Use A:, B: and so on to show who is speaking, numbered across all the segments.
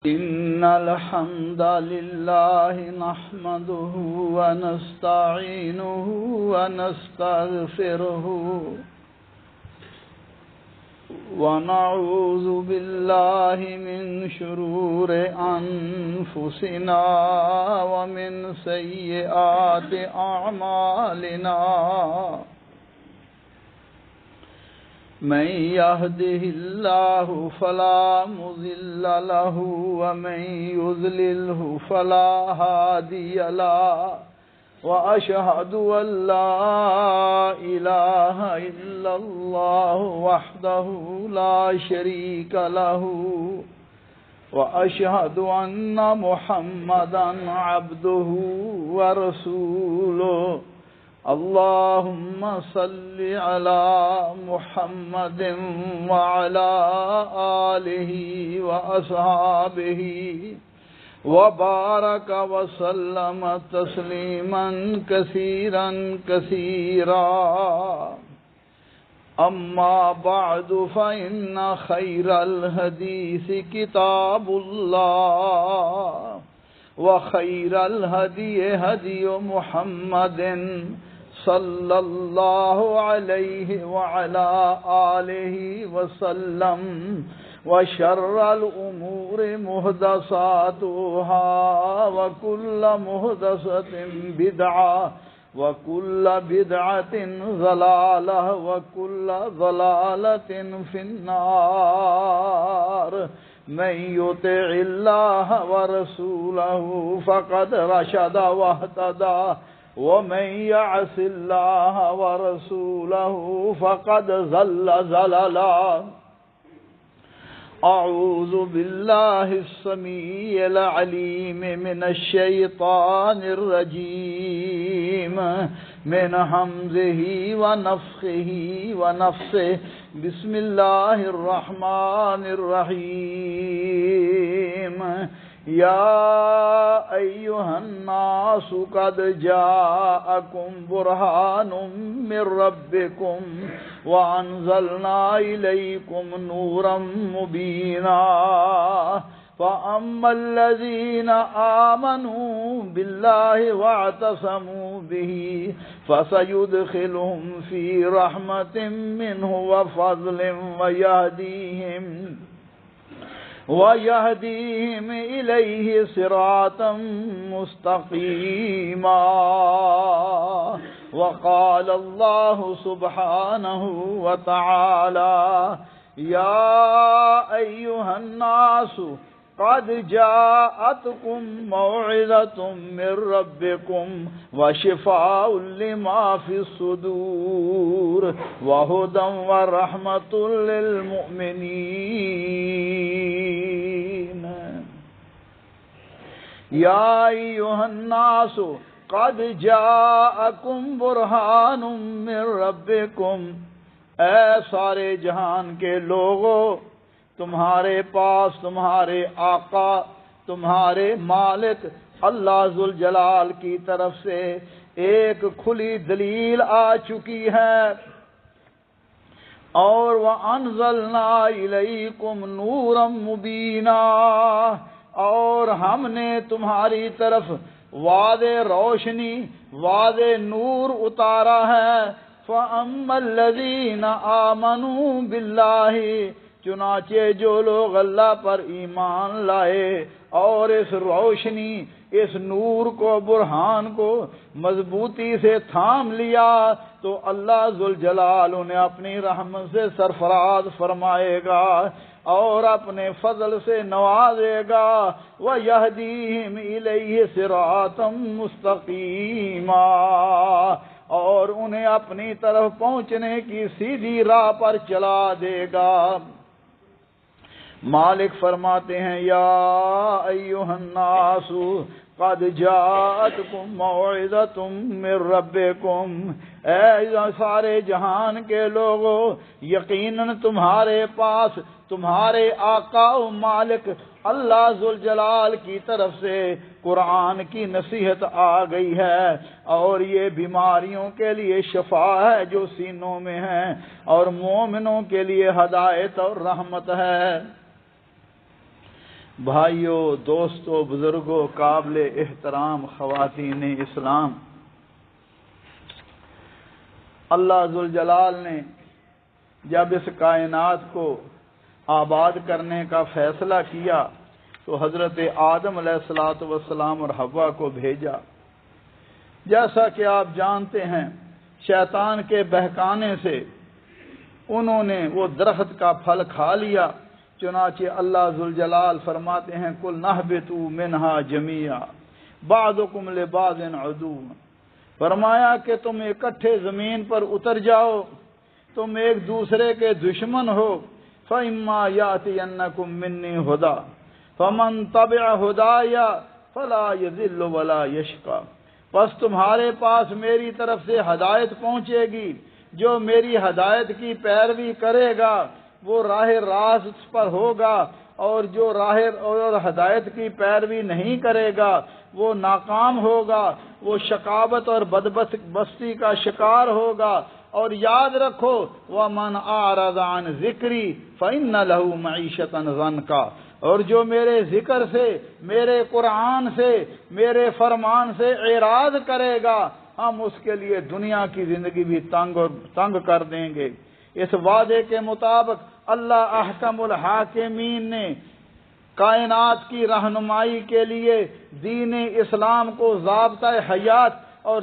A: إن الحمد لله نحمده ونستعينه ونستغفره ونعوذ بالله من شرور أنفسنا ومن سيئات أعمالنا من يهده الله فلا مضل له ومن يضلله فلا هادي له وأشهد أن لا إله إلا الله وحده لا شريك له وأشهد أن محمدا عبده ورسوله اللهم صل على محمد وعلى آله وأصحابه وبارك وسلم تسليما كثيرا كثيرا أما بعد فإن خير الحديث كتاب الله وخير الهدي هدي محمد صلى الله عليه وعلى آله وسلم وشر الأمور محدثاتها وكل محدثة بدعة وكل بدعة ضلالة وكل ضلالة في النار من يطع الله ورسوله فقد رشد واهتدى ومن يعص الله ورسوله فقد ضل ضلالا أعوذ بالله السميع العليم من الشيطان الرجيم من همزه ونفخه ونفسه بسم الله الرحمن الرحيم يا أيها الناس قد جاءكم برهان من ربكم وأنزلنا إليكم نورا مبينا فأما الذين آمنوا بالله واعتصموا به فسيدخلهم في رحمة منه وفضل ويهديهم إليه صراطا مستقيما وقال الله سبحانه وتعالى يا أيها الناس قد جاءتكم موعظة من ربكم وشفاء لما في الصدور وهدى ورحمة للمؤمنين يا أيها الناس قد جاءكم برهان من ربكم اے سارے جہان کے لوگوں، تمہارے پاس تمہارے آقا، تمہارے مالک اللہ ذوالجلال کی طرف سے ایک کھلی دلیل آ چکی ہے، اور وَأَنزَلْنَا إِلَيْكُمْ نُورًا مُبِينًا، اور ہم نے تمہاری طرف واضح روشنی، واضح نور اتارا ہے۔ فَأَمَّا الَّذِينَ آمَنُوا بِاللَّهِ، چنانچہ جو لوگ اللہ پر ایمان لائے اور اس روشنی، اس نور کو، برہان کو مضبوطی سے تھام لیا، تو اللہ ذوالجلال انہیں اپنی رحمت سے سرفراز فرمائے گا اور اپنے فضل سے نوازے گا۔ وَيَهْدِيهِمْ إِلَيْهِ صِرَاطًا مُسْتَقِيمًا، اور انہیں اپنی طرف پہنچنے کی سیدھی راہ پر چلا دے گا۔ مالک فرماتے ہیں یا ایھا الناس قد جاءتکم موعظۃ من ربکم، اے سارے جہان کے لوگوں، یقیناً تمہارے پاس تمہارے آقا و مالک اللہ ذوالجلال کی طرف سے قرآن کی نصیحت آ گئی ہے، اور یہ بیماریوں کے لیے شفا ہے جو سینوں میں ہیں، اور مومنوں کے لیے ہدایت اور رحمت ہے۔ بھائیوں، دوستوں، بزرگوں، قابل احترام خواتین اسلام، اللہ ذوالجلال نے جب اس کائنات کو آباد کرنے کا فیصلہ کیا تو حضرت آدم علیہ الصلوۃ والسلام اور حوا کو بھیجا۔ جیسا کہ آپ جانتے ہیں، شیطان کے بہکانے سے انہوں نے وہ درخت کا پھل کھا لیا، چنانچہ اللہ ذوالجلال فرماتے ہیں قُلْ نَهْبِطُوا مِنْهَا جَمِيعًا بَعْضُكُمْ لِبَعْضٍ عَدُوٌّ، فرمایا کہ تم اکٹھے زمین پر اتر جاؤ، تم ایک دوسرے کے دشمن ہو۔ فَإِمَّا يَأْتِيَنَّكُم مِّنِّي هُدًى فَمَن تَبِعَ هُدَايَ فَلَا يَضِلُّ وَلَا يَشْقَىٰ، پس تمہارے پاس میری طرف سے ہدایت پہنچے گی، جو میری ہدایت کی پیروی کرے گا وہ راہ راست پر ہوگا، اور جو راہ اور ہدایت کی پیروی نہیں کرے گا وہ ناکام ہوگا، وہ شقاوت اور بدبختی کا شکار ہوگا۔ اور یاد رکھو وَمَنْ أَعْرَضَ عَنْ ذِكْرِي فَإِنَّ لَهُ مَعِيشَةً ضَنْكًا، اور جو میرے ذکر سے، میرے قرآن سے، میرے فرمان سے اعراض کرے گا، ہم اس کے لیے دنیا کی زندگی بھی تنگ کر دیں گے۔ اس وعدے کے مطابق اللہ احکم الحاکمین نے کائنات کی رہنمائی کے لیے دین اسلام کو ضابطۂ حیات اور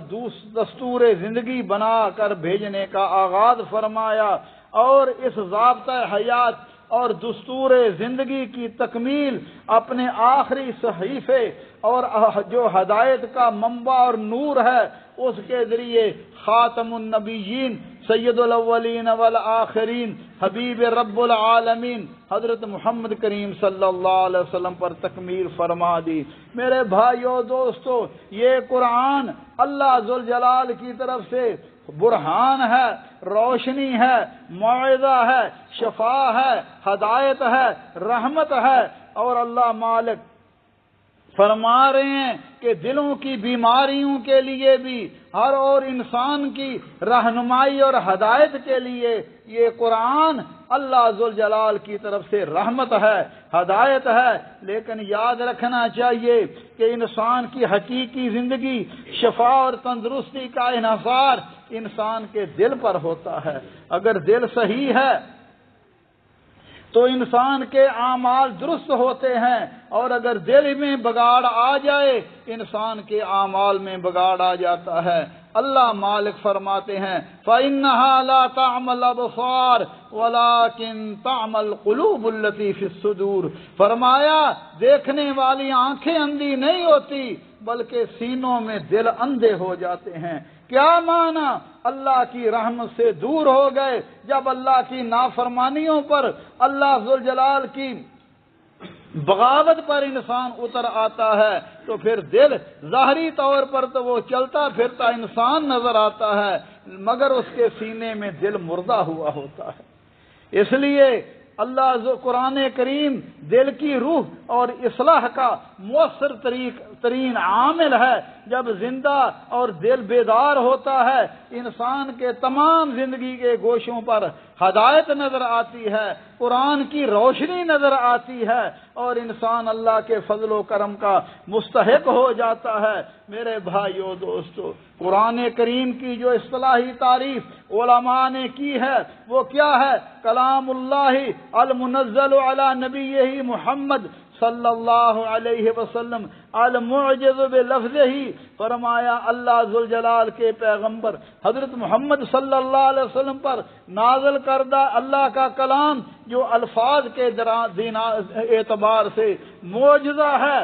A: دستور زندگی بنا کر بھیجنے کا آغاز فرمایا، اور اس ضابطۂ حیات اور دستور زندگی کی تکمیل اپنے آخری صحیفے اور جو ہدایت کا منبع اور نور ہے اس کے ذریعے خاتم النبیین سید الاولین والآخرین حبیب رب العالمین حضرت محمد کریم صلی اللہ علیہ وسلم پر تکمیل فرما دی۔ میرے بھائیو دوستو، یہ قرآن اللہ ذوالجلال کی طرف سے برہان ہے، روشنی ہے، موعظہ ہے، شفا ہے، ہدایت ہے، رحمت ہے، اور اللہ مالک فرما رہے ہیں کہ دلوں کی بیماریوں کے لیے بھی، ہر اور انسان کی رہنمائی اور ہدایت کے لیے یہ قرآن اللہ ذوالجلال کی طرف سے رحمت ہے، ہدایت ہے۔ لیکن یاد رکھنا چاہیے کہ انسان کی حقیقی زندگی، شفا اور تندرستی کا انحصار انسان کے دل پر ہوتا ہے۔ اگر دل صحیح ہے تو انسان کے اعمال درست ہوتے ہیں، اور اگر دل میں بگاڑ آ جائے انسان کے اعمال میں بگاڑ آ جاتا ہے۔ اللہ مالک فرماتے ہیں فَإِنَّهَا لَا تَعْمَى الْأَبْصَارُ وَلَكِن تَعْمَى الْقُلُوبُ الَّتِي فِي الصُّدُورِ، فرمایا دیکھنے والی آنکھیں اندھی نہیں ہوتی بلکہ سینوں میں دل اندھے ہو جاتے ہیں۔ کیا معنی؟ اللہ کی رحمت سے دور ہو گئے۔ جب اللہ کی نافرمانیوں پر، اللہ ذوالجلال کی بغاوت پر انسان اتر آتا ہے تو پھر دل ظاہری طور پر تو وہ چلتا پھرتا انسان نظر آتا ہے، مگر اس کے سینے میں دل مردہ ہوا ہوتا ہے۔ اس لیے اللہ قرآن کریم دل کی روح اور اصلاح کا مؤثر ترین عامل ہے۔ جب زندہ اور دل بیدار ہوتا ہے انسان کے تمام زندگی کے گوشوں پر ہدایت نظر آتی ہے، قرآن کی روشنی نظر آتی ہے، اور انسان اللہ کے فضل و کرم کا مستحق ہو جاتا ہے۔ میرے بھائیو دوستو، قرآن کریم کی جو اصطلاحی تعریف علماء نے کی ہے وہ کیا ہے؟ کلام اللہ المنزل علی نبیہ محمد صلی اللہ علیہ وسلم المعجز بلفظہ، فرمایا اللہ ذوالجلال کے پیغمبر حضرت محمد صلی اللہ علیہ وسلم پر نازل کردہ اللہ کا کلام جو الفاظ کے اعتبار سے معجزہ ہے،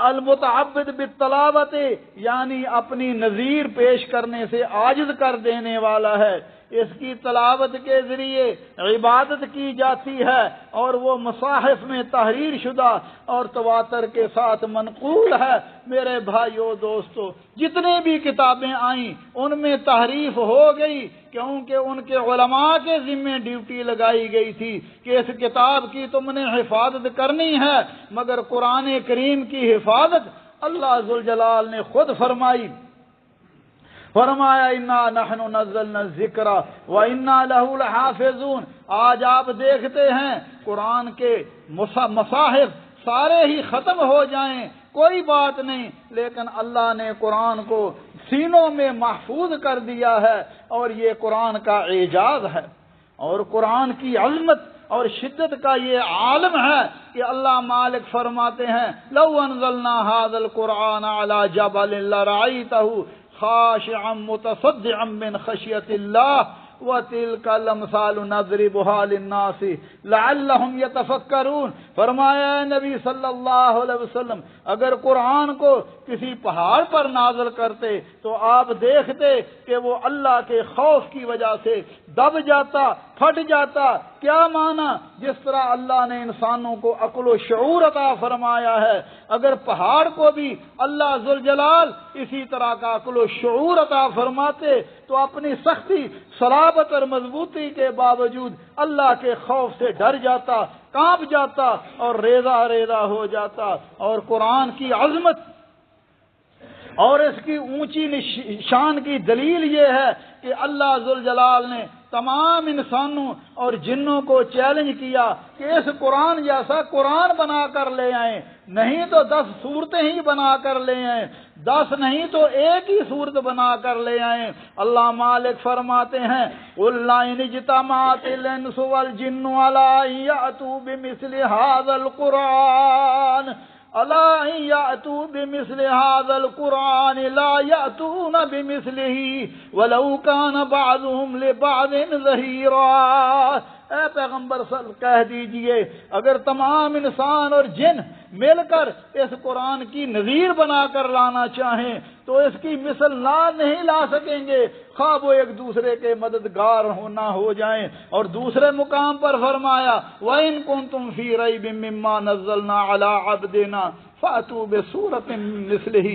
A: المتعبد بالتلاوت، یعنی اپنی نظیر پیش کرنے سے عاجز کر دینے والا ہے۔ اس کی تلاوت کے ذریعے عبادت کی جاتی ہے، اور وہ مصاحف میں تحریر شدہ اور تواتر کے ساتھ منقول ہے۔ میرے بھائیو دوستو، جتنے بھی کتابیں آئیں ان میں تحریف ہو گئی، کیونکہ ان کے علماء کے ذمہ ڈیوٹی لگائی گئی تھی کہ اس کتاب کی تم نے حفاظت کرنی ہے، مگر قرآن کریم کی حفاظت اللہ ذوالجلال نے خود فرمائی۔ فرمایا انا نحن نزلنا الذکر وانا لہ لحافظون۔ آج آپ دیکھتے ہیں قرآن کے مصاحف سارے ہی ختم ہو جائیں کوئی بات نہیں، لیکن اللہ نے قرآن کو سینوں میں محفوظ کر دیا ہے، اور یہ قرآن کا اعجاز ہے اور قرآن کی عظمت اور شدت کا یہ عالم ہے کہ اللہ مالک فرماتے ہیں لو انزلنا هذا القرآن على جبل لرأيته خاشعا متصدعا من خشية الله وَتِلْكَ الْأَمْثَالُ نَضْرِبُهَا لِلنَّاسِ لَعَلَّهُمْ يَتَفَكَّرُونَ۔ فرمایا نبی صلی اللہ علیہ وسلم اگر قرآن کو کسی پہاڑ پر نازل کرتے تو آپ دیکھتے کہ وہ اللہ کے خوف کی وجہ سے دب جاتا، پھٹ جاتا۔ کیا معنی؟ جس طرح اللہ نے انسانوں کو عقل و شعور عطا فرمایا ہے، اگر پہاڑ کو بھی اللہ ذوالجلال اسی طرح کا عقل و شعور عطا فرماتے تو اپنی سختی، صلابت اور مضبوطی کے باوجود اللہ کے خوف سے ڈر جاتا، کانپ جاتا اور ریزہ ریزہ ہو جاتا۔ اور قرآن کی عظمت اور اس کی اونچی شان کی دلیل یہ ہے کہ اللہ ذوالجلال نے تمام انسانوں اور جنوں کو چیلنج کیا کہ اس قرآن جیسا قرآن بنا کر لے آئیں، نہیں تو 10 صورتیں ہی بنا کر لے آئیں، 10 نہیں تو ایک ہی صورت بنا کر لے آئیں۔ اللہ مالک فرماتے ہیں قُلْ لَئِنِ اجْتَمَعَتِ الْإِنسُ وَالْجِنُّ عَلَىٰ أَن يَأْتُوا بِمِثْلِ هَٰذَا الْقُرْآنِ أَلَا إِن يَأْتُوا بِمِثْلِ هَٰذَا الْقُرْآنِ لَا يَأْتُونَ بِمِثْلِهِ وَلَوْ كَانَ بَعْضُهُمْ لِبَعْضٍ ظَهِيرًا۔ اے پیغمبر کہہ دیجئے اگر تمام انسان اور جن مل کر اس قرآن کی نظیر بنا کر لانا چاہیں تو اس کی مثل نہیں لا سکیں گے، خواہ وہ ایک دوسرے کے مددگار نہ ہو جائیں۔ اور دوسرے مقام پر فرمایا وَإِن كُنتُمْ فِي رَيْبٍ مِّمَّا نَزَّلْنَا عَلَىٰ عَبْدِنَا فَأْتُوا بِسُورَةٍ مِّن مِّثْلِهِ،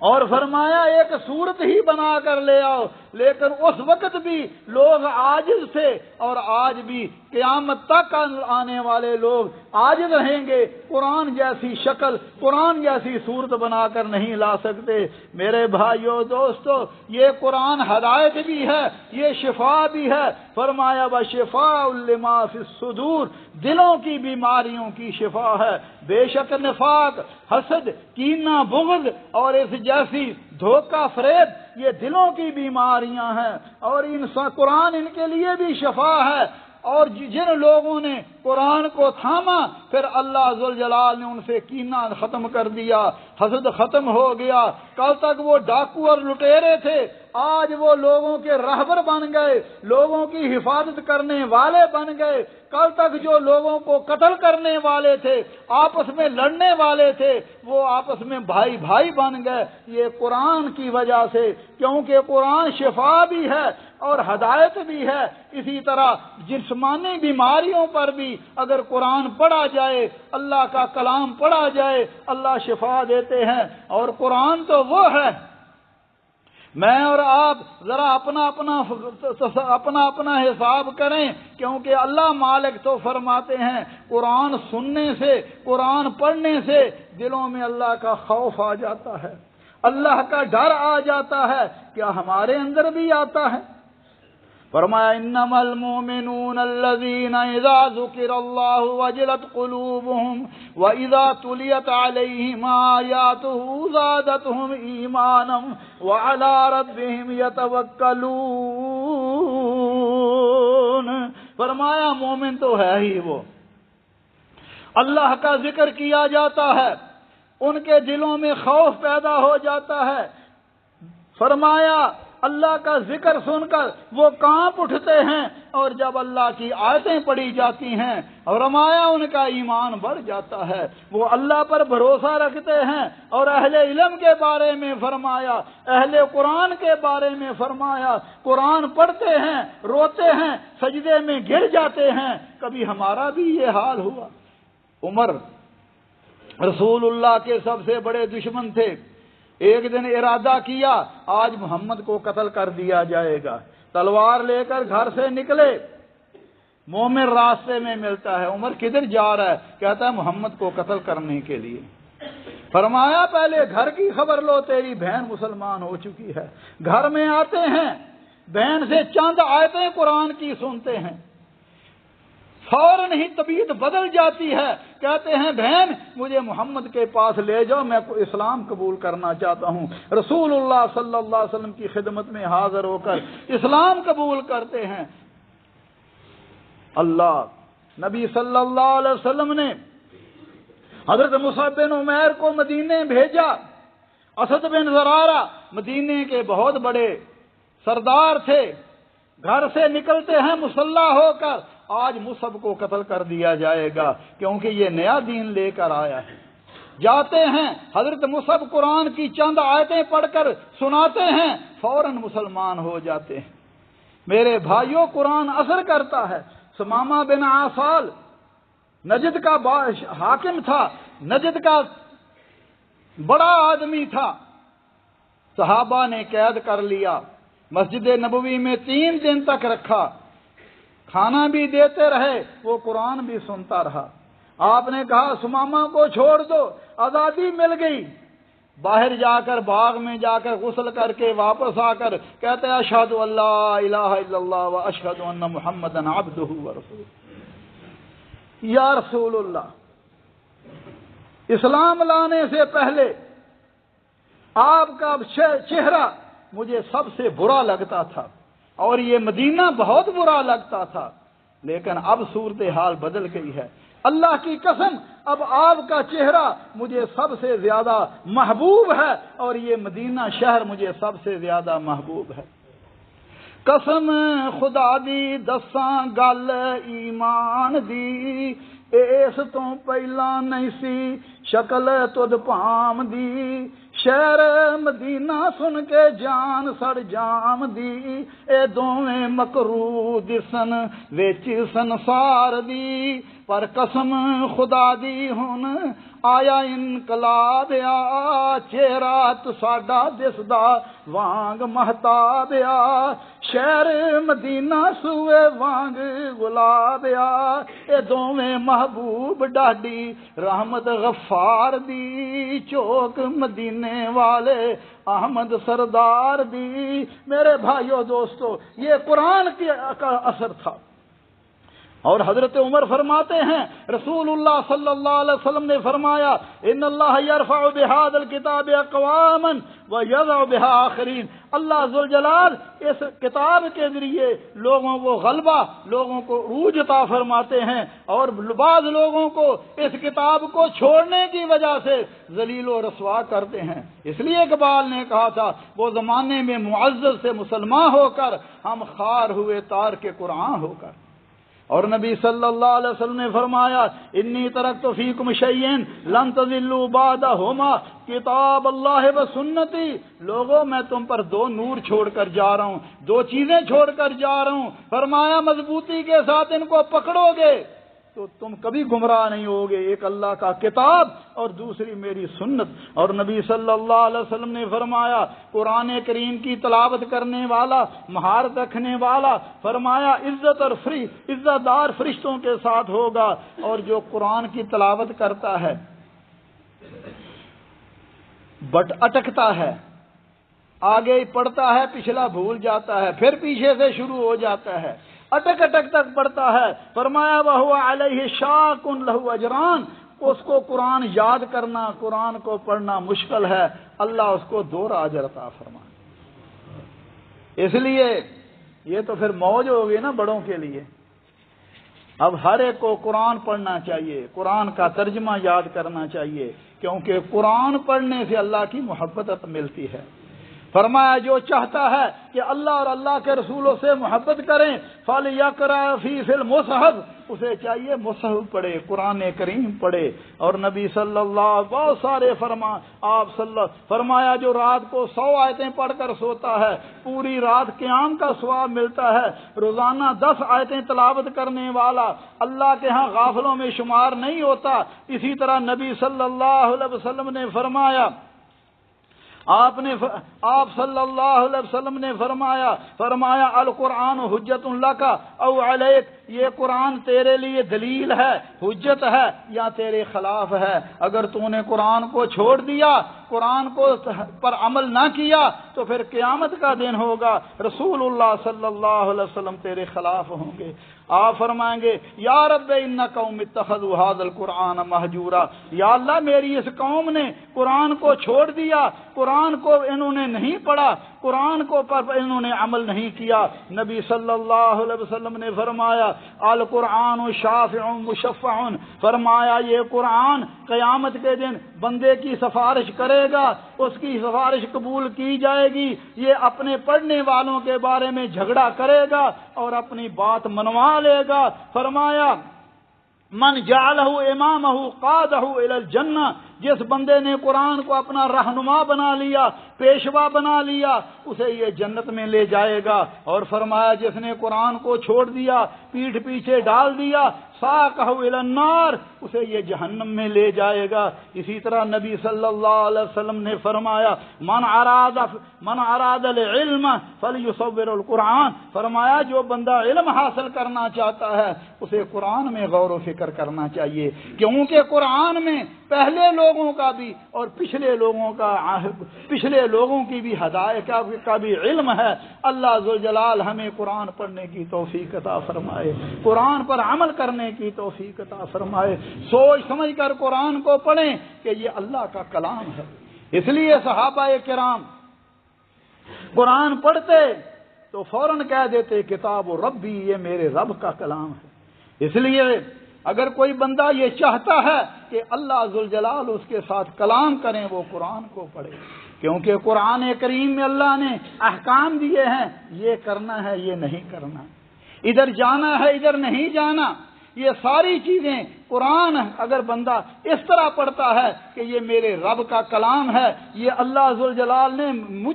A: اور فرمایا ایک صورت ہی بنا کر لے آؤ۔ لیکن اس وقت بھی لوگ عاجز تھے اور آج بھی قیامت تک آنے والے لوگ عاجز رہیں گے، قرآن جیسی شکل، قرآن جیسی صورت بنا کر نہیں لا سکتے۔ میرے بھائیو دوستو، یہ قرآن ہدایت بھی ہے، یہ شفا بھی ہے۔ فرمایا وَشِفَاءٌ لِّمَا فِي الصُّدُورِ، دلوں کی بیماریوں کی شفا ہے۔ بے شک نفاق، حسد، کینہ، بغض اور اس جیسی دھوکہ فریب یہ دلوں کی بیماریاں ہیں، اور قرآن ان کے لیے بھی شفا ہے۔ اور جن لوگوں نے قرآن کو تھاما پھر اللہ ذوالجلال نے ان سے کینہ ختم کر دیا، حسد ختم ہو گیا۔ کل تک وہ ڈاکو اور لٹیرے تھے، آج وہ لوگوں کے رہبر بن گئے، لوگوں کی حفاظت کرنے والے بن گئے۔ کل تک جو لوگوں کو قتل کرنے والے تھے، آپس میں لڑنے والے تھے، وہ آپس میں بھائی بھائی بن گئے، یہ قرآن کی وجہ سے، کیونکہ قرآن شفا بھی ہے اور ہدایت بھی ہے۔ اسی طرح جسمانی بیماریوں پر بھی اگر قرآن پڑھا جائے، اللہ کا کلام پڑھا جائے، اللہ شفا دیتے ہیں۔ اور قرآن تو وہ ہے، میں اور آپ ذرا اپنا اپنا حساب کریں، کیونکہ اللہ مالک تو فرماتے ہیں قرآن سننے سے، قرآن پڑھنے سے دلوں میں اللہ کا خوف آ جاتا ہے، اللہ کا ڈر آ جاتا ہے۔ کیا ہمارے اندر بھی آتا ہے؟ فرمایا انما المؤمنون الذين اذا ذكر الله وجلت قلوبهم واذا تليت عليهم آياته زادتهم ایمانا وعلى ربهم يتوکلون۔ فرمایا مومن تو ہے ہی وہ، اللہ کا ذکر کیا جاتا ہے ان کے دلوں میں خوف پیدا ہو جاتا ہے۔ فرمایا اللہ کا ذکر سن کر وہ کانپ اٹھتے ہیں، اور جب اللہ کی آیتیں پڑھی جاتی ہیں اور فرمایا ان کا ایمان بڑھ جاتا ہے، وہ اللہ پر بھروسہ رکھتے ہیں۔ اور اہل علم کے بارے میں فرمایا، اہل قرآن کے بارے میں فرمایا، قرآن پڑھتے ہیں، روتے ہیں، سجدے میں گر جاتے ہیں۔ کبھی ہمارا بھی یہ حال ہوا؟ عمر رسول اللہ کے سب سے بڑے دشمن تھے، ایک دن ارادہ کیا آج محمد کو قتل کر دیا جائے گا، تلوار لے کر گھر سے نکلے، مومن راستے میں ملتا ہے، عمر کدھر جا رہا ہے؟ کہتا ہے محمد کو قتل کرنے کے لیے۔ فرمایا پہلے گھر کی خبر لو، تیری بہن مسلمان ہو چکی ہے۔ گھر میں آتے ہیں، بہن سے چند آیتیں قرآن کی سنتے ہیں، فوراً ہی طبیعت بدل جاتی ہے، کہتے ہیں بہن مجھے محمد کے پاس لے جاؤ، میں اسلام قبول کرنا چاہتا ہوں۔ رسول اللہ صلی اللہ علیہ وسلم کی خدمت میں حاضر ہو کر اسلام قبول کرتے ہیں۔ اللہ نبی صلی اللہ علیہ وسلم نے حضرت مصعب بن عمیر کو مدینے بھیجا۔ اسد بن زرارہ مدینے کے بہت بڑے سردار تھے، گھر سے نکلتے ہیں مسلح ہو کر، آج مصعب کو قتل کر دیا جائے گا کیونکہ یہ نیا دین لے کر آیا ہے۔ جاتے ہیں، حضرت مصعب قرآن کی چند آیتیں پڑھ کر سناتے ہیں، فوراً مسلمان ہو جاتے ہیں۔ میرے بھائیوں، قرآن اثر کرتا ہے۔ سمامہ بن عافال نجد کا حاکم تھا، نجد کا بڑا آدمی تھا، صحابہ نے قید کر لیا، مسجد نبوی میں 3 دن تک رکھا، کھانا بھی دیتے رہے، وہ قرآن بھی سنتا رہا۔ آپ نے کہا سمامہ کو چھوڑ دو، آزادی مل گئی۔ باہر جا کر باغ میں جا کر غسل کر کے واپس آ کر کہتے اشہد ان لا الہ الا اللہ و اشہد ان محمدا عبدہ و رسولہ۔ یا رسول اللہ، اسلام لانے سے پہلے آپ کا چہرہ مجھے سب سے برا لگتا تھا اور یہ مدینہ بہت برا لگتا تھا، لیکن اب صورتحال بدل گئی ہے۔ اللہ کی قسم، اب آپ کا چہرہ مجھے سب سے زیادہ محبوب ہے اور یہ مدینہ شہر مجھے سب سے زیادہ محبوب ہے۔ قسم خدا دی دساں گل ایمان دی، اس تو پہلا نہیں سی شکل تد پام دی، شہر مدینہ سن کے جان سڑ جام دی، اے دوویں مکرو دسن وچ سنسار دی، پر قسم خدا دی ہن آیا انقلاب آ، چہرہ تو ساڈا دسدا وانگ مہتاب آ، شہر مدینہ سوئے وانگ گلاب آ، اے دوویں محبوب ڈاڈی رحمت غفار دی، چوک مدینے والے احمد سردار دی۔ میرے بھائیو دوستو، یہ قرآن کا اثر تھا۔ اور حضرت عمر فرماتے ہیں، رسول اللہ صلی اللہ علیہ وسلم نے فرمایا ان اللہ یرفع بہذا الکتاب اقواما ویضع بها آخرین، اللہ ذوالجلال اس کتاب کے ذریعے لوگوں کو غلبہ، لوگوں کو عروج عطا فرماتے ہیں، اور بعض لوگوں کو اس کتاب کو چھوڑنے کی وجہ سے ذلیل و رسوا کرتے ہیں۔ اس لیے اقبال نے کہا تھا، وہ زمانے میں معزز سے مسلمان ہو کر، ہم خار ہوئے تار کے قرآن ہو کر۔ اور نبی صلی اللہ علیہ وسلم نے فرمایا انی ترکت فیکم شیئین لن تضلوا بعدہما کتاب اللہ و سنتی، لوگوں میں تم پر 2 نور چھوڑ کر جا رہا ہوں، 2 چیزیں چھوڑ کر جا رہا ہوں، فرمایا مضبوطی کے ساتھ ان کو پکڑو گے تو تم کبھی گمراہ نہیں ہوگے، ایک اللہ کا کتاب اور دوسری میری سنت۔ اور نبی صلی اللہ علیہ وسلم نے فرمایا قرآن کریم کی تلاوت کرنے والا، مہارت رکھنے والا، فرمایا عزت دار فرشتوں کے ساتھ ہوگا، اور جو قرآن کی تلاوت کرتا ہے بٹ اٹکتا ہے، آگے پڑھتا ہے پچھلا بھول جاتا ہے، پھر پیچھے سے شروع ہو جاتا ہے، اٹک تک پڑھتا ہے، فرمایا وَهُوَ عَلَيْهِ شَاقٌ لَهُ أَجْرَانِ، اس کو قرآن یاد کرنا، قرآن کو پڑھنا مشکل ہے، اللہ اس کو 2 اجر عطا فرمائے۔ اس لیے یہ تو پھر موج ہو گئی نا بڑوں کے لیے، اب ہر ایک کو قرآن پڑھنا چاہیے، قرآن کا ترجمہ یاد کرنا چاہیے، کیونکہ قرآن پڑھنے سے اللہ کی محبت ملتی ہے۔ فرمایا جو چاہتا ہے کہ اللہ اور اللہ کے رسولوں سے محبت کریں فَلْيَقْرَأْ فِي الْمُصْحَفِ، اسے چاہیے مصحف پڑھے، قرآن کریم پڑھے۔ اور نبی صلی اللہ بہت سارے فرمایا جو رات کو 100 آیتیں پڑھ کر سوتا ہے پوری رات قیام کا ثواب ملتا ہے، روزانہ 10 آیتیں تلاوت کرنے والا اللہ کے ہاں غافلوں میں شمار نہیں ہوتا۔ اسی طرح نبی صلی اللہ علیہ وسلم نے فرمایا، آپ صلی اللہ علیہ وسلم نے فرمایا القرآن حجت لک او علیک، یہ قرآن تیرے لیے دلیل ہے، حجت ہے یا تیرے خلاف ہے۔ اگر تو نے قرآن کو چھوڑ دیا، قرآن کو پر عمل نہ کیا تو پھر قیامت کا دن ہوگا، رسول اللہ صلی اللہ علیہ وسلم تیرے خلاف ہوں گے۔ آپ فرمائیں گے یا رب ان قوم اتخذوا هذا القرآن مہجورا، یا اللہ میری اس قوم نے قرآن کو چھوڑ دیا، قرآن کو انہوں نے نہیں پڑھا، قرآن کو پر انہوں نے عمل نہیں کیا۔ نبی صلی اللہ علیہ وسلم نے فرمایا القرآن شافع مشفع، فرمایا یہ قرآن قیامت کے دن بندے کی سفارش کرے گا، اس کی سفارش قبول کی جائے گی۔ یہ اپنے پڑھنے والوں کے بارے میں جھگڑا کرے گا اور اپنی بات منوا لے گا۔ فرمایا من جعلہ امامہ قادہ الی الجنہ، جس بندے نے قرآن کو اپنا رہنما بنا لیا، پیشوا بنا لیا، اسے یہ جنت میں لے جائے گا۔ اور فرمایا جس نے قرآن کو چھوڑ دیا، پیٹھ پیچھے ڈال دیا، ساقہ الی النار، اسے یہ جہنم میں لے جائے گا۔ اسی طرح نبی صلی اللہ علیہ وسلم نے فرمایا من اراد العلم فلیصور القرآن، فرمایا جو بندہ علم حاصل کرنا چاہتا ہے اسے قرآن میں غور و فکر کرنا چاہیے، کیونکہ قرآن میں پہلے لوگوں کا بھی اور پچھلے لوگوں کی بھی ہدایت کا بھی علم ہے۔ اللہ ذوالجلال ہمیں قرآن پڑھنے کی توفیق عطا فرمائے، قرآن پر عمل کرنے کی توفیق عطا فرمائے، سوچ سمجھ کر قرآن کو پڑھیں کہ یہ اللہ کا کلام ہے۔ اس لیے صحابہ کرام قرآن پڑھتے تو فوراً کہہ دیتے کتاب ربی، یہ میرے رب کا کلام ہے۔ اس لیے اگر کوئی بندہ یہ چاہتا ہے کہ اللہ ذوالجلال اس کے ساتھ کلام کریں، وہ قرآن کو پڑھے، کیونکہ قرآن کریم میں اللہ نے احکام دیے ہیں، یہ کرنا ہے یہ نہیں کرنا، ادھر جانا ہے ادھر نہیں جانا، یہ ساری چیزیں قرآن اگر بندہ اس طرح پڑھتا ہے کہ یہ میرے رب کا کلام ہے، یہ اللہ ذوالجلال نے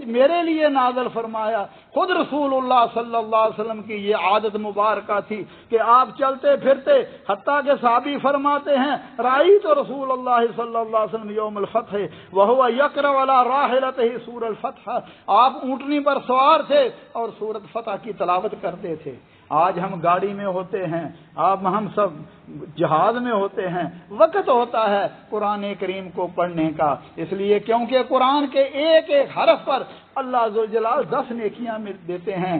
A: میرے لیے نازل فرمایا۔ خود رسول اللہ صلی اللہ علیہ وسلم کی یہ عادت مبارکہ تھی کہ آپ چلتے پھرتے، حتیٰ کہ صحابی فرماتے ہیں رأیت رسول اللہ صلی اللہ علیہ وسلم یوم الفتح وہو یقرأ علی راحلتہ سورۃ الفتح، آپ اونٹنی پر سوار تھے اور سورۃ فتح کی تلاوت کرتے تھے۔ آج ہم گاڑی میں ہوتے ہیں، ہم سب جہاز میں ہوتے ہیں، وقت ہوتا ہے قرآن کریم کو پڑھنے کا، اس لیے کیونکہ قرآن کے ایک ایک حرف پر اللہ ذوالجلال 10 نیکیاں دیتے ہیں۔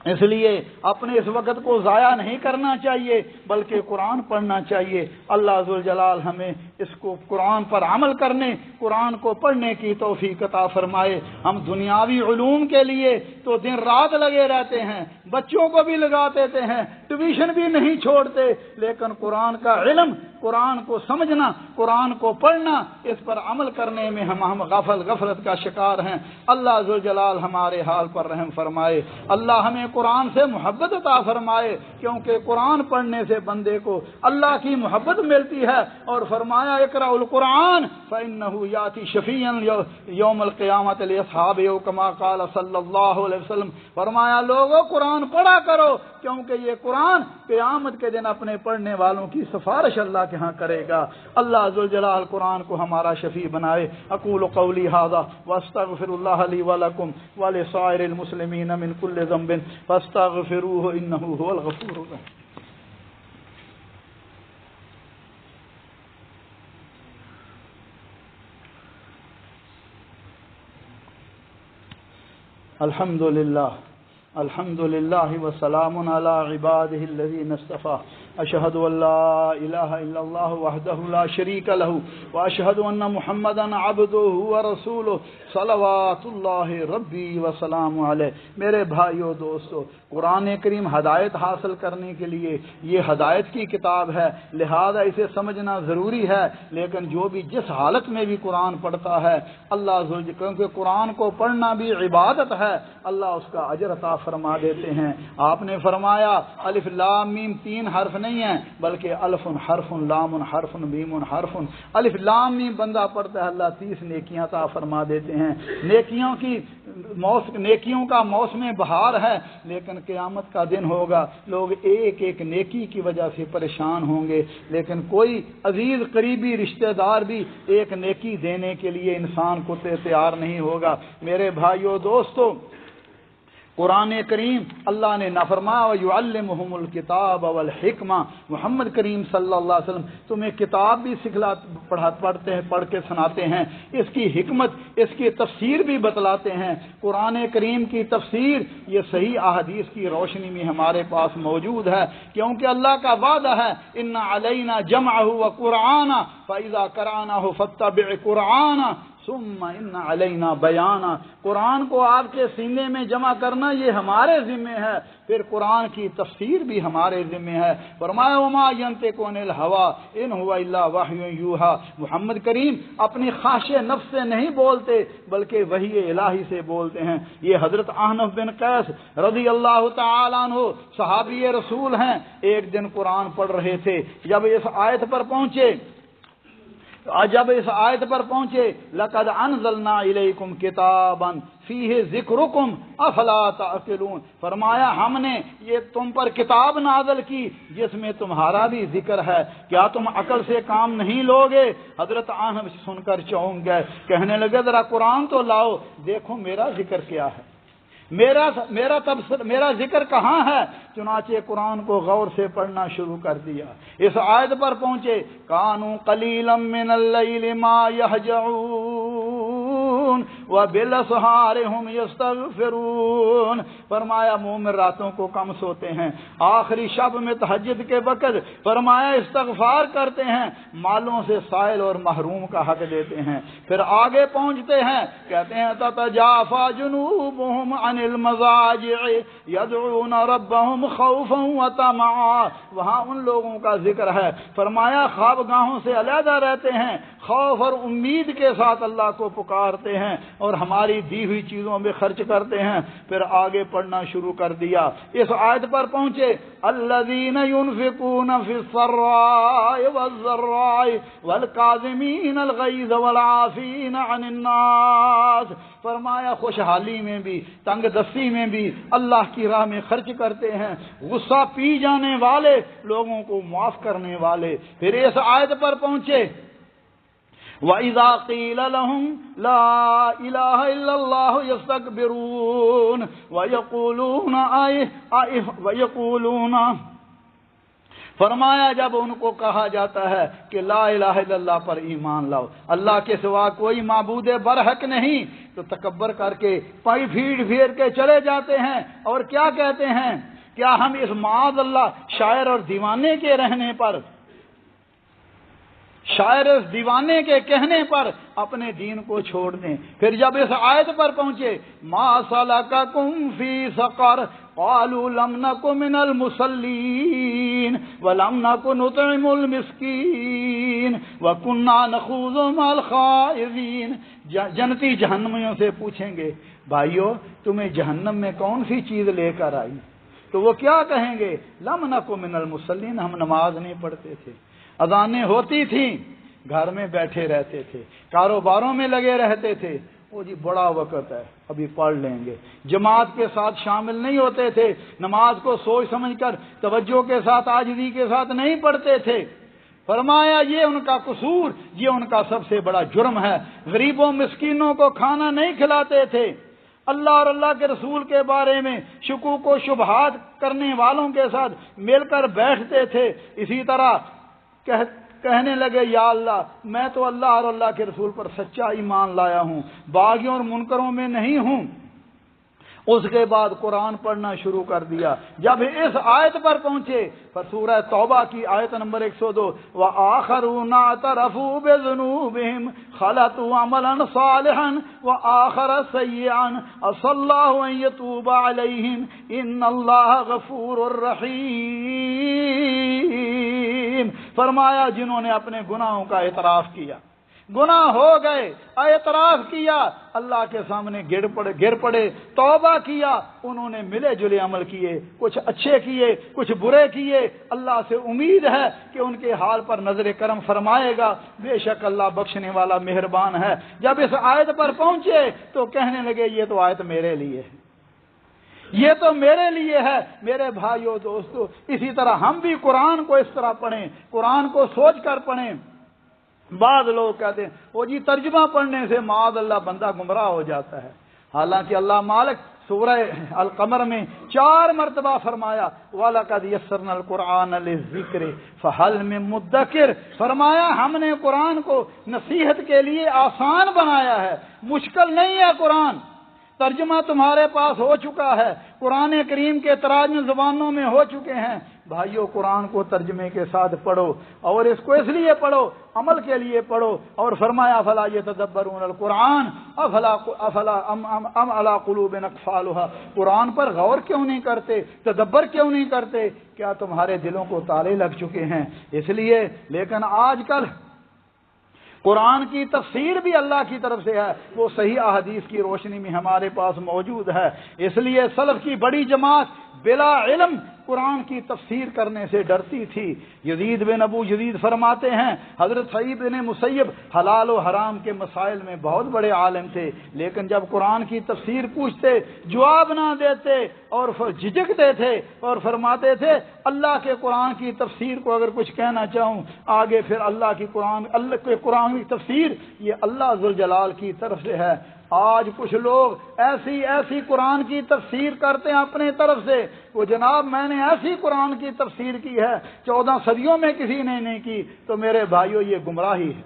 A: اس لیے اپنے اس وقت کو ضائع نہیں کرنا چاہیے بلکہ قرآن پڑھنا چاہیے۔ اللہ ذوالجلال ہمیں اس کو قرآن پر عمل کرنے، قرآن کو پڑھنے کی توفیق عطا فرمائے۔ ہم دنیاوی علوم کے لیے تو دن رات لگے رہتے ہیں، بچوں کو بھی لگا دیتے ہیں، ٹیوشن بھی نہیں چھوڑتے، لیکن قرآن کا علم، قرآن کو سمجھنا، قرآن کو پڑھنا، اس پر عمل کرنے میں ہم غفلت کا شکار ہیں۔ اللہ ذوالجلال ہمارے حال پر رحم فرمائے، اللہ ہمیں قرآن سے محبت عطا فرمائے، کیونکہ قرآن پڑھنے سے بندے کو اللہ کی محبت ملتی ہے، اور فرمایا اقرأ القرآن فإنه یاتی شفیعا یوم القیامت لاصحابہ کما قال صلی اللہ علیہ وسلم، فرمایا لوگوں قرآن پڑھا کرو کیونکہ یہ قرآن قیامت کے دن اپنے پڑھنے والوں کی سفارش اللہ کے ہاں کرے گا۔ اللہ ذوالجلال قرآن کو ہمارا شفیع بنائے۔ اقول قولی ھذا واستغفر اللہ لی ولکم ولسائر المسلمین من کل ذنب فاستغفروہ انہ ھو الغفور الرحیم۔ الحمد للہ وسلام علی عبادہ الذین اصطفیٰ، اشہد ان لا الہ الا اللہ وحدہ لا شریک لہ واشہد ان محمدا عبدہ ورسولہ صلوات اللہ ربی وسلام علیہ۔ میرے بھائیو دوستو، قرآن کریم ہدایت حاصل کرنے کے لیے یہ ہدایت کی کتاب ہے، لہذا اسے سمجھنا ضروری ہے، لیکن جو بھی جس حالت میں بھی قرآن پڑھتا ہے اللہ کیونکہ قرآن کو پڑھنا بھی عبادت ہے، اللہ اس کا اجر عطا فرما دیتے ہیں۔ آپ نے فرمایا الف لام میم 3 حرف نہیں ہیں بلکہ الف حرف لام حرف میم حرف، الف لام میم بندہ پڑھتا ہے اللہ 30 نیکیاں عطا فرما دیتے ہیں۔ نیکیوں کا موسم بہار ہے، لیکن قیامت کا دن ہوگا، لوگ ایک ایک نیکی کی وجہ سے پریشان ہوں گے، لیکن کوئی عزیز قریبی رشتہ دار بھی ایک نیکی دینے کے لیے انسان کو تیار نہیں ہوگا۔ میرے بھائیو دوستو، قرآن کریم اللہ نے نہ فرمایا وَيُعَلِّمُهُمُ الْكِتَابَ وَالْحِكْمَةَ، محمد کریم صلی اللہ علیہ وسلم تمہیں کتاب بھی پڑھتے ہیں، پڑھ کے سناتے ہیں، اس کی حکمت، اس کی تفسیر بھی بتلاتے ہیں۔ قرآن کریم کی تفسیر یہ صحیح احادیث کی روشنی میں ہمارے پاس موجود ہے، کیونکہ اللہ کا وعدہ ہے ان علینا جمعہ وقرآنہ فاذا قرأناہ فاتبع قرآنہ ثم ان علینا بیانہ۔ قرآن کو آپ کے سینے میں جمع کرنا یہ ہمارے ذمہ ہے، پھر قرآن کی تفسیر بھی ہمارے ذمہ ہے۔ فرمایا وما ینطق عن الہوی ان هو الا وحی یوحی، محمد کریم اپنی خواہش نفس سے نہیں بولتے بلکہ وحی الہی سے بولتے ہیں۔ یہ حضرت احنف بن قیس رضی اللہ تعالی عنہ صحابی رسول ہیں، ایک دن قرآن پڑھ رہے تھے، جب اس آیت پر پہنچے لَقَدْ أَنزَلْنَا إِلَيْكُمْ كِتَابًا فِيهِ ذِكْرُكُمْ أَفَلَا تَعْقِلُونَ، فرمایا ہم نے یہ تم پر کتاب نازل کی جس میں تمہارا بھی ذکر ہے، کیا تم عقل سے کام نہیں لوگے؟ حضرت احنف سن کر چونک گئے، کہنے لگے ذرا قرآن تو لاؤ دیکھو میرا ذکر کیا ہے، میرا ذکر کہاں ہے؟ چنانچہ قرآن کو غور سے پڑھنا شروع کر دیا۔ اس آیت پر پہنچے کانوا قلیلا من اللیل ما یہجعون وبالاسحار هم یستغفرون، فرمایا مومن راتوں کو کم سوتے ہیں، آخری شب میں تہجد کے وقت فرمایا استغفار کرتے ہیں، مالوں سے سائل اور محروم کا حق دیتے ہیں۔ پھر آگے پہنچتے ہیں، کہتے ہیں تتجافى جنوبهم عن المضاجع يدعون ربهم خوفا وطمعا، وہاں ان لوگوں کا ذکر ہے، فرمایا خوابگاہوں سے علیحدہ رہتے ہیں، خوف اور امید کے ساتھ اللہ کو پکارتے ہیں اور ہماری دی ہوئی چیزوں میں خرچ کرتے ہیں۔ پھر آگے پڑھنا شروع کر دیا، اس آیت پر پہنچے الذین ينفقون في السراء والضراء والكاظمین الغیظ والعافین عن الناس، فرمایا خوشحالی میں بھی تنگ دستی میں بھی اللہ کی راہ میں خرچ کرتے ہیں، غصہ پی جانے والے لوگوں کو معاف کرنے والے۔ پھر اس آیت پر پہنچے وَإِذَا قِيلَ لَهُمْ لَا إِلَهَ إِلَّا اللَّهُ يَسْتَكْبِرُونَ وَيَقُولُونَ، فرمایا جب ان کو کہا جاتا ہے کہ لا الہ الا اللہ پر ایمان لاؤ، اللہ کے سوا کوئی معبود برحق نہیں، تو تکبر کر کے پائی پھیر کے چلے جاتے ہیں اور کیا کہتے ہیں؟ کیا ہم اس معاذ اللہ شاعر اور دیوانے کے رہنے پر، شاعر اس دیوانے کے کہنے پر اپنے دین کو چھوڑ دیں؟ پھر جب اس آیت پر پہنچے ما سلککم فی سقر قالوا لم نک من المصلین ولم نک نطعم المسکین وکنا نخوض مع الخائضین، جنتی جہنمیوں سے پوچھیں گے بھائیو تمہیں جہنم میں کون سی چیز لے کر آئی؟ تو وہ کیا کہیں گے؟ لم نک من المصلین، ہم نماز نہیں پڑھتے تھے، اذانیں ہوتی تھیں گھر میں بیٹھے رہتے تھے، کاروباروں میں لگے رہتے تھے، وہ جی بڑا وقت ہے ابھی پڑھ لیں گے، جماعت کے ساتھ شامل نہیں ہوتے تھے، نماز کو سوچ سمجھ کر توجہ کے ساتھ عاجزی کے ساتھ نہیں پڑھتے تھے۔ فرمایا یہ ان کا قصور، یہ ان کا سب سے بڑا جرم ہے، غریبوں مسکینوں کو کھانا نہیں کھلاتے تھے، اللہ اور اللہ کے رسول کے بارے میں شکوک و شبہات کرنے والوں کے ساتھ مل کر بیٹھتے تھے، اسی طرح کہنے لگے یا اللہ میں تو اللہ اور اللہ کے رسول پر سچا ایمان لایا ہوں، باغیوں اور منکروں میں نہیں ہوں۔ اس کے بعد قرآن پڑھنا شروع کر دیا۔ جب اس آیت پر پہنچے پر سورہ توبہ کی آیت نمبر 102 وَآخَرُونَ اعْتَرَفُوا بِذُنُوبِهِمْ خَلَطُوا عَمَلًا صَالِحًا وَآخَرَ سَيِّئًا عَسَى اللَّهُ أَن يَتُوبَ عَلَيْهِمْ إِنَّ اللَّهَ غَفُورٌ رَحِيمٌ، فرمایا جنہوں نے اپنے گناہوں کا اعتراف کیا، گناہ ہو گئے، اعتراف کیا، اللہ کے سامنے گر پڑے، توبہ کیا، انہوں نے ملے جلے عمل کیے، کچھ اچھے کیے کچھ برے کیے، اللہ سے امید ہے کہ ان کے حال پر نظر کرم فرمائے گا، بے شک اللہ بخشنے والا مہربان ہے۔ جب اس آیت پر پہنچے تو کہنے لگے یہ تو آیت میرے لیے ہے، یہ تو میرے لیے ہے۔ میرے بھائیو دوستو، اسی طرح ہم بھی قرآن کو اس طرح پڑھیں، قرآن کو سوچ کر پڑھیں۔ بعض لوگ کہتے ہیں وہ جی ترجمہ پڑھنے سے معاذ اللہ بندہ گمراہ ہو جاتا ہے، حالانکہ اللہ مالک سورہ القمر میں 4 مرتبہ فرمایا وَلَقَدْ يَسَّرْنَا الْقُرْآنَ لِلذِّكْرِ فَهَلْ مِن مُدَّكِرٍ، فرمایا ہم نے قرآن کو نصیحت کے لیے آسان بنایا ہے، مشکل نہیں ہے قرآن۔ ترجمہ تمہارے پاس ہو چکا ہے، قرآن کریم کے تراجم زبانوں میں ہو چکے ہیں۔ بھائیو قرآن کو ترجمے کے ساتھ پڑھو، اور اس کو اس لیے پڑھو، عمل کے لیے پڑھو۔ اور فرمایا افلا یتدبرون القرآن ام علی قلوب اقفالها، قرآن پر غور کیوں نہیں کرتے، تدبر کیوں نہیں کرتے؟ کیا تمہارے دلوں کو تالے لگ چکے ہیں؟ اس لیے لیکن آج کل قرآن کی تفسیر بھی اللہ کی طرف سے ہے، وہ صحیح احادیث کی روشنی میں ہمارے پاس موجود ہے۔ اس لیے سلف کی بڑی جماعت بلا علم قرآن کی تفسیر کرنے سے ڈرتی تھی۔ یزید بن ابو یزید فرماتے ہیں حضرت سعید بن مسیب حلال و حرام کے مسائل میں بہت بڑے عالم تھے، لیکن جب قرآن کی تفسیر پوچھتے جواب نہ دیتے اور جھجکتے تھے اور فرماتے تھے اللہ کے قرآن کی تفسیر کو اگر کچھ کہنا چاہوں آگے پھر اللہ کے قرآن کی تفسیر یہ اللہ ذوالجلال کی طرف سے ہے۔ آج کچھ لوگ ایسی قرآن کی تفسیر کرتے ہیں اپنے طرف سے، وہ جناب میں نے ایسی قرآن کی تفسیر کی ہے 14 صدیوں میں کسی نے نہیں کی، تو میرے بھائیوں یہ گمراہی ہے،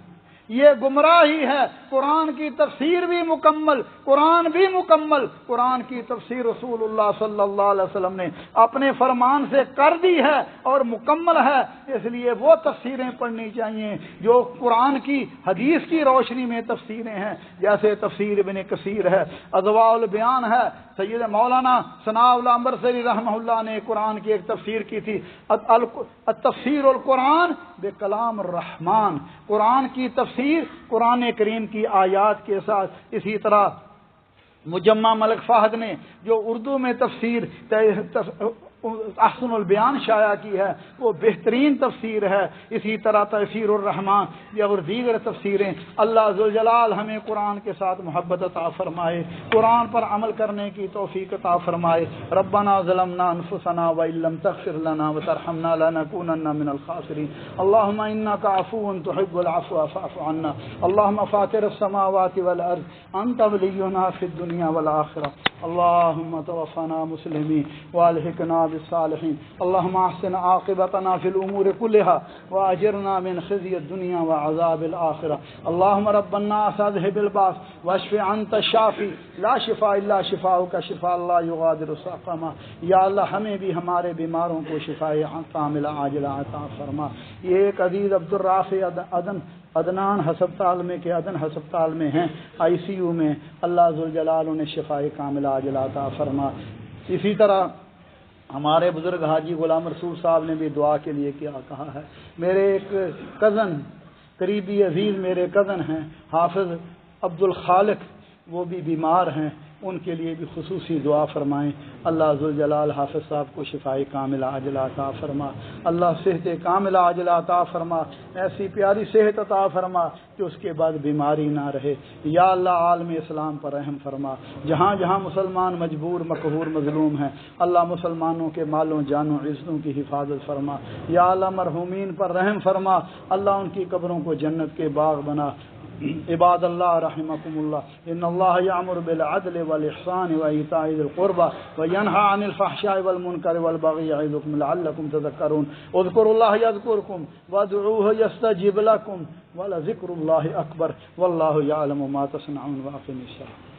A: یہ گمراہی ہے۔ قرآن کی تفسیر بھی مکمل، قرآن بھی مکمل، قرآن کی تفسیر رسول اللہ صلی اللہ علیہ وسلم نے اپنے فرمان سے کر دی ہے اور مکمل ہے۔ اس لیے وہ تفسیریں پڑھنی چاہیے جو قرآن کی حدیث کی روشنی میں تفسیریں ہیں، جیسے تفسیر ابن کثیر ہے، اضواء البیان ہے۔ سید مولانا ثناء اللہ امبرسری رحمہ اللہ نے قرآن کی ایک تفسیر کی تھی، التفسیر القرآن بکلام الرحمن، قرآن کی تفسیر قرآن کریم کی آیات کے ساتھ۔ اسی طرح مجمع ملک فہد نے جو اردو میں تفسیر احسن البیان شائع کی ہے وہ بہترین تفسیر ہے۔ اسی طرح تفسیر الرحمن یا اور دیگر تفسیریں۔ اللہ ذوالجلال ہمیں قرآن کے ساتھ محبت عطا فرمائے، قرآن پر عمل کرنے کی توفیق عطا فرمائے۔ ربنا ظلمنا انفسنا وان لم تغفر لنا وترحمنا لنكونن من الخاسرين اللهم انك عفو تحب العفو فاعف عنا اللهم فاطر السماوات والارض انت ولينا في الدنيا والاخره اللهم توفنا مسلمين والحقنا بالصالحين اللهم احسن عاقبتنا في الامور كلها واجرنا من خزي الدنيا وعذاب الاخره اللهم رب الناس اذهب الباس واشف انت الشافي لا شفاء الا شفاؤك شفاء لا يغادر سقما۔ یا اللہ ہمیں بھی ہمارے بیماروں کو شفاء کاملہ عاجلہ عطا فرما۔ یہ ایک عزیز عبدالرافع عدنان ہسپتال میں کے عدن ہسپتال میں ہیں، آئی سی یو میں، اللہ ذوالجلال انہیں شفاء کاملہ عاجلہ عطا فرما۔ اسی طرح ہمارے بزرگ حاجی غلام رسول صاحب نے بھی دعا کے لیے کیا کہا ہے۔ میرے ایک کزن قریبی عزیز میرے کزن ہیں حافظ عبدالخالق، وہ بھی بیمار ہیں، ان کے لیے بھی خصوصی دعا فرمائیں۔ اللہ ذوالجلال حافظ صاحب کو شفاء کاملہ عاجلہ عطا فرما، اللہ صحت کاملہ عاجلہ عطا فرما، ایسی پیاری صحت عطا فرما کہ اس کے بعد بیماری نہ رہے۔ یا اللہ عالم اسلام پر رحم فرما، جہاں جہاں مسلمان مجبور مقہور مظلوم ہیں اللہ مسلمانوں کے مالوں جانوں عزتوں کی حفاظت فرما۔ یا اللہ مرحومین پر رحم فرما، اللہ ان کی قبروں کو جنت کے باغ بنا۔ عباد اللہ رحمکم اللہ ان اللہ یامر بالعدل والاحسان وایتاء ذی القربى وینہی عن الفحشاء والمنکر والبغی یعظکم لعلکم تذکرون اذکروا اللہ یذکرکم وادعوه یستجب لکم ولذکر اللہ اکبر واللہ یعلم ما تصنعون واقم الصلاۃ۔